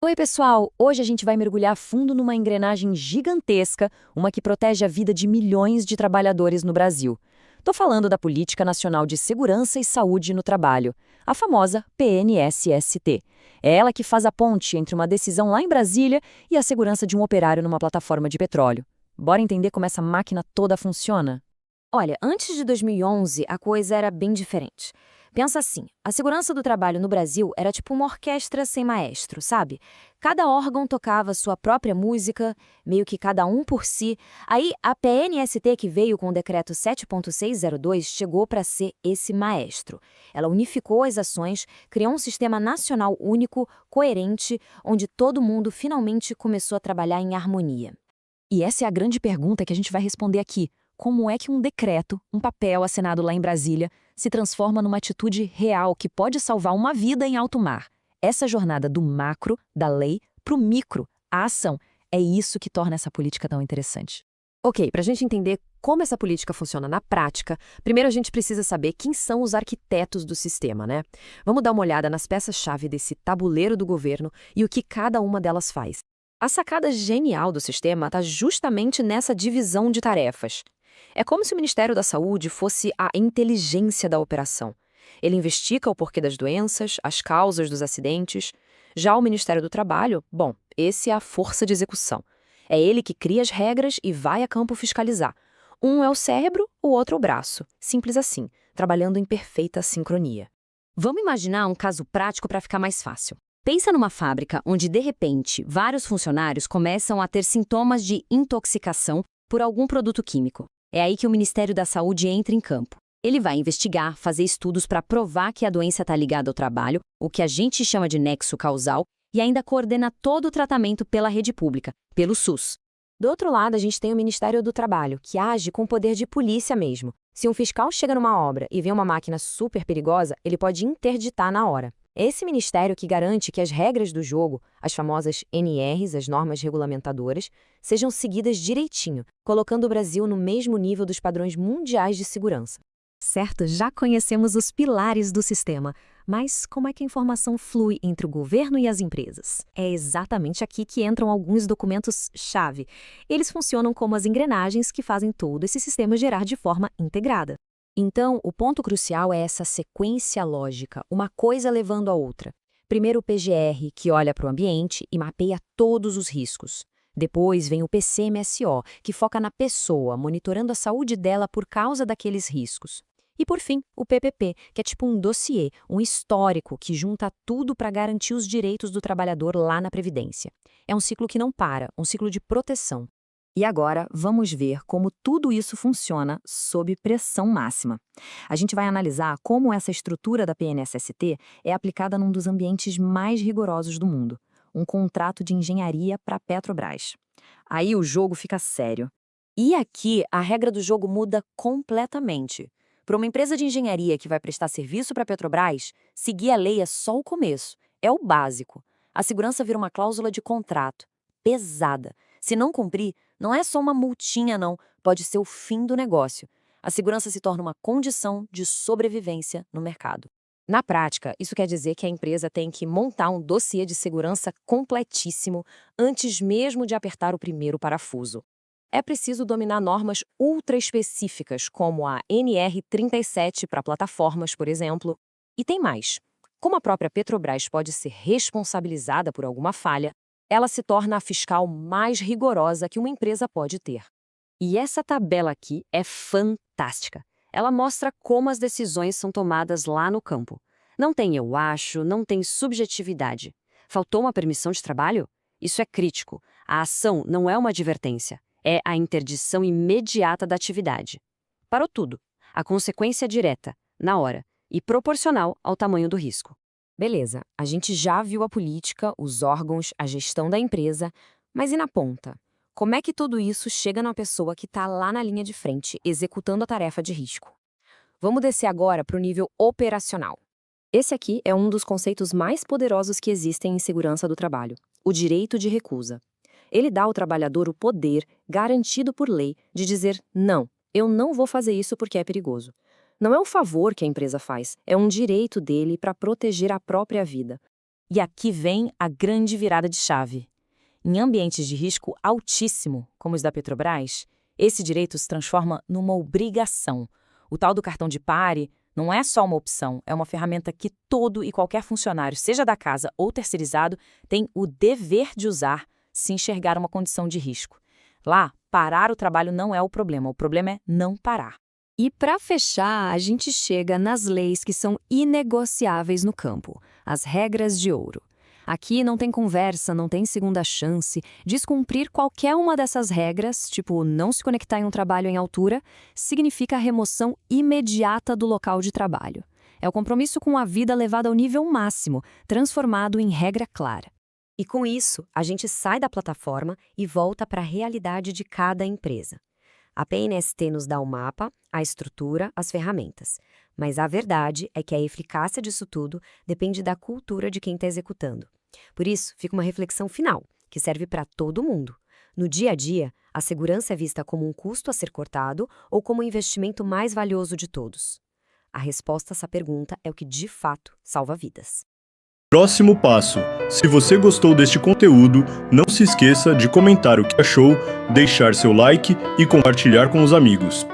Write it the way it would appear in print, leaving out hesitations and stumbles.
Oi, pessoal! Hoje a gente vai mergulhar fundo numa engrenagem gigantesca, uma que protege a vida de milhões de trabalhadores no Brasil. Tô falando da Política Nacional de Segurança e Saúde no Trabalho, a famosa PNSST. É ela que faz a ponte entre uma decisão lá em Brasília e a segurança de um operário numa plataforma de petróleo. Bora entender como essa máquina toda funciona? Olha, antes de 2011, a coisa era bem diferente. Pensa assim, a segurança do trabalho no Brasil era tipo uma orquestra sem maestro, sabe? Cada órgão tocava sua própria música, meio que cada um por si. Aí a PNST que veio com o decreto 7.602 chegou para ser esse maestro. Ela unificou as ações, criou um sistema nacional único, coerente, onde todo mundo finalmente começou a trabalhar em harmonia. E essa é a grande pergunta que a gente vai responder aqui. Como é que um decreto, um papel assinado lá em Brasília, se transforma numa atitude real que pode salvar uma vida em alto mar? Essa jornada do macro, da lei, para o micro, a ação, é isso que torna essa política tão interessante. Ok, para a gente entender como essa política funciona na prática, primeiro a gente precisa saber quem são os arquitetos do sistema, né? Vamos dar uma olhada nas peças-chave desse tabuleiro do governo e o que cada uma delas faz. A sacada genial do sistema está justamente nessa divisão de tarefas. É como se o Ministério da Saúde fosse a inteligência da operação. Ele investiga o porquê das doenças, as causas dos acidentes. Já o Ministério do Trabalho, bom, esse é a força de execução. É ele que cria as regras e vai a campo fiscalizar. Um é o cérebro, o outro o braço. Simples assim, trabalhando em perfeita sincronia. Vamos imaginar um caso prático para ficar mais fácil. Pensa numa fábrica onde, de repente, vários funcionários começam a ter sintomas de intoxicação por algum produto químico. É aí que o Ministério da Saúde entra em campo. Ele vai investigar, fazer estudos para provar que a doença está ligada ao trabalho, o que a gente chama de nexo causal, e ainda coordena todo o tratamento pela rede pública, pelo SUS. Do outro lado, a gente tem o Ministério do Trabalho, que age com poder de polícia mesmo. Se um fiscal chega numa obra e vê uma máquina super perigosa, ele pode interditar na hora. É esse ministério que garante que as regras do jogo, as famosas NRs, as normas regulamentadoras, sejam seguidas direitinho, colocando o Brasil no mesmo nível dos padrões mundiais de segurança. Certo, já conhecemos os pilares do sistema, mas como é que a informação flui entre o governo e as empresas? É exatamente aqui que entram alguns documentos-chave. Eles funcionam como as engrenagens que fazem todo esse sistema gerar de forma integrada. Então, o ponto crucial é essa sequência lógica, uma coisa levando a outra. Primeiro o PGR, que olha para o ambiente e mapeia todos os riscos. Depois vem o PCMSO, que foca na pessoa, monitorando a saúde dela por causa daqueles riscos. E por fim, o PPP, que é tipo um dossiê, um histórico que junta tudo para garantir os direitos do trabalhador lá na Previdência. É um ciclo que não para, um ciclo de proteção. E agora, vamos ver como tudo isso funciona sob pressão máxima. A gente vai analisar como essa estrutura da PNSST é aplicada num dos ambientes mais rigorosos do mundo, um contrato de engenharia para a Petrobras. Aí o jogo fica sério. E aqui, a regra do jogo muda completamente. Para uma empresa de engenharia que vai prestar serviço para a Petrobras, seguir a lei é só o começo, é o básico. A segurança vira uma cláusula de contrato, pesada. Se não cumprir, não é só uma multinha, não, pode ser o fim do negócio. A segurança se torna uma condição de sobrevivência no mercado. Na prática, isso quer dizer que a empresa tem que montar um dossiê de segurança completíssimo antes mesmo de apertar o primeiro parafuso. É preciso dominar normas ultra específicas, como a NR37 para plataformas, por exemplo. E tem mais. Como a própria Petrobras pode ser responsabilizada por alguma falha, ela se torna a fiscal mais rigorosa que uma empresa pode ter. E essa tabela aqui é fantástica. Ela mostra como as decisões são tomadas lá no campo. Não tem eu acho, não tem subjetividade. Faltou uma permissão de trabalho? Isso é crítico. A ação não é uma advertência. É a interdição imediata da atividade. Parou tudo. A consequência é direta, na hora, e proporcional ao tamanho do risco. Beleza, a gente já viu a política, os órgãos, a gestão da empresa, mas e na ponta? Como é que tudo isso chega na pessoa que está lá na linha de frente, executando a tarefa de risco? Vamos descer agora para o nível operacional. Esse aqui é um dos conceitos mais poderosos que existem em segurança do trabalho, o direito de recusa. Ele dá ao trabalhador o poder, garantido por lei, de dizer não, eu não vou fazer isso porque é perigoso. Não é um favor que a empresa faz, é um direito dele para proteger a própria vida. E aqui vem a grande virada de chave. Em ambientes de risco altíssimo, como os da Petrobras, esse direito se transforma numa obrigação. O tal do cartão de pare não é só uma opção, é uma ferramenta que todo e qualquer funcionário, seja da casa ou terceirizado, tem o dever de usar se enxergar uma condição de risco. Lá, parar o trabalho não é o problema é não parar. E para fechar, a gente chega nas leis que são inegociáveis no campo, as regras de ouro. Aqui não tem conversa, não tem segunda chance. Descumprir qualquer uma dessas regras, tipo não se conectar em um trabalho em altura, significa a remoção imediata do local de trabalho. É o compromisso com a vida levado ao nível máximo, transformado em regra clara. E com isso, a gente sai da plataforma e volta para a realidade de cada empresa. A PNST nos dá o mapa, a estrutura, as ferramentas. Mas a verdade é que a eficácia disso tudo depende da cultura de quem está executando. Por isso, fica uma reflexão final, que serve para todo mundo. No dia a dia, a segurança é vista como um custo a ser cortado ou como o investimento mais valioso de todos? A resposta a essa pergunta é o que de fato salva vidas. Próximo passo. Se você gostou deste conteúdo, não se esqueça de comentar o que achou, deixar seu like e compartilhar com os amigos.